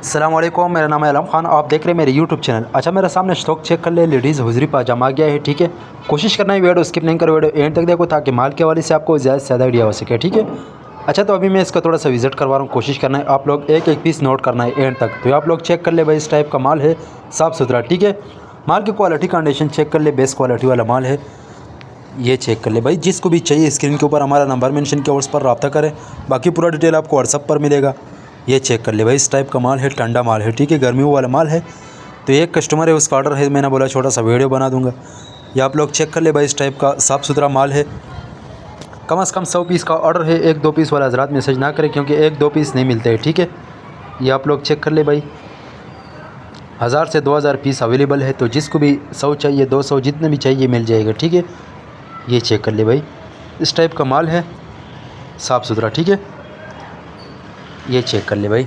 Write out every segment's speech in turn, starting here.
अस्सलामुअलैकुम, मेरा नाम है आलम खान। आप देख रहे हैं मेरे यूट्यूब चैनल। अच्छा, मेरा सामने स्टॉक चेक कर ले। लेडीज़ हुजरी पाजामा आ गया है, ठीक है। कोशिश करना है वीडियो स्किप नहीं करो, वीडियो एंड तक देखो ताकि माल के हवाले से आपको ज़्यादा से ज़्यादा आइडिया हो सके, ठीक है। अच्छा, तो अभी मैं इसका थोड़ा सा विज़िट करवा रहा हूँ। कोशिश करना है आप लोग एक एक पीस नोट करना है एंड तक। तो आप लोग चेक कर ले भाई, इस टाइप का माल है, साफ़ सुथरा, ठीक है। माल की क्वालिटी कंडीशन चेक कर ले, बेस्ट क्वालिटी वाला माल है, ये चेक कर ले भाई। जिसको भी चाहिए स्क्रीन के ऊपर हमारा नंबर मेंशन किया, उस पर रब्ता करें। बाकी पूरा डिटेल आपको व्हाट्सअप पर मिलेगा। ये चेक कर ले भाई, इस टाइप का माल है, ठंडा माल है, ठीक है, गर्मियों वाला माल है। तो एक कस्टमर है, उसका ऑर्डर है, मैंने बोला छोटा सा वीडियो बना दूंगा। ये आप लोग चेक कर ले भाई, इस टाइप का साफ़ सुथरा माल है। कम से कम 100 पीस का ऑर्डर है। 1-2 पीस वाला हज़रात मैसेज ना करें, क्योंकि 1-2 पीस नहीं मिलते हैं, ठीक है। ये आप लोग चेक कर ले भाई, 1000 से 2000 पीस अवेलेबल है। तो जिसको भी 100 चाहिए, 200 जितने भी चाहिए मिल जाएगा, ठीक है। ये चेक कर ले भाई, इस टाइप का माल है, साफ़ सुथरा, ठीक है। ये चेक कर ले भाई,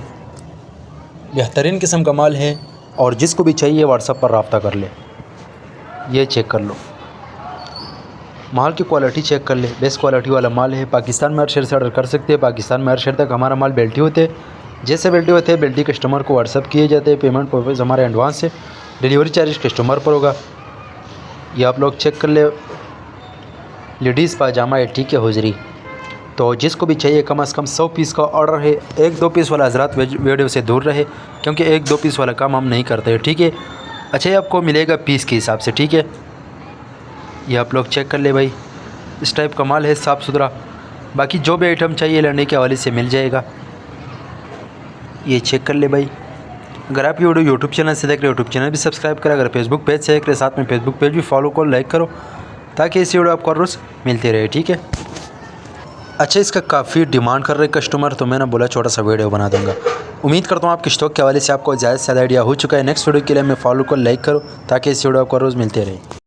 बेहतरीन किस्म का माल है। और जिसको भी चाहिए व्हाट्सअप पर रब्ता कर ले। ये चेक कर लो, माल की क्वालिटी चेक कर ले, बेस्ट क्वालिटी वाला माल है। पाकिस्तान में हर शहर से ऑर्डर कर सकते हैं। पाकिस्तान में हर शहर तक हमारा माल बेल्टी होते हैं। जैसे बेल्टी होते हैं, बेल्टी कस्टमर को व्हाट्सअप किए जाते हैं। पेमेंट पर्पज़ हमारे एडवांस है, डिलीवरी चार्ज कस्टमर पर होगा। ये आप लोग चेक कर ले, लेडीज़ पाजामा है, ठीक है, हुजरी। तो जिसको भी चाहिए कम से कम 100 पीस का ऑर्डर है। 1-2 पीस वाला हज़रात वीडियो से दूर रहे, क्योंकि 1-2 पीस वाला काम हम नहीं करते हैं, ठीक है। अच्छा, ये आपको मिलेगा पीस के हिसाब से, ठीक है। ये आप लोग चेक कर ले भाई, इस टाइप का माल है, साफ़ सुथरा। बाकी जो भी आइटम चाहिए लेने के हवाले से मिल जाएगा। ये चेक कर ले भाई। अगर आप ये वीडियो यूट्यूब चैनल से देख रहे हो, यूट्यूब चैनल भी सब्सक्राइब करें। अगर फेसबुक पेज से देख रहे, साथ में फेसबुक पेज भी फॉलो करो, लाइक करो, ताकि इसी वीडियो आपको रोज़ मिलती रहे, ठीक है। अच्छा, इसका काफ़ी डिमांड कर रहे कस्टमर, तो मैंने बोला छोटा सा वीडियो बना दूंगा। उम्मीद करता हूँ आपके स्टॉक के हवाले से आपको ज़्यादा से ज़्यादा आइडिया हो चुका है। नेक्स्ट वीडियो के लिए मैं फॉलो को लाइक करो, ताकि इस वीडियो आपको रोज़ मिलते रहे।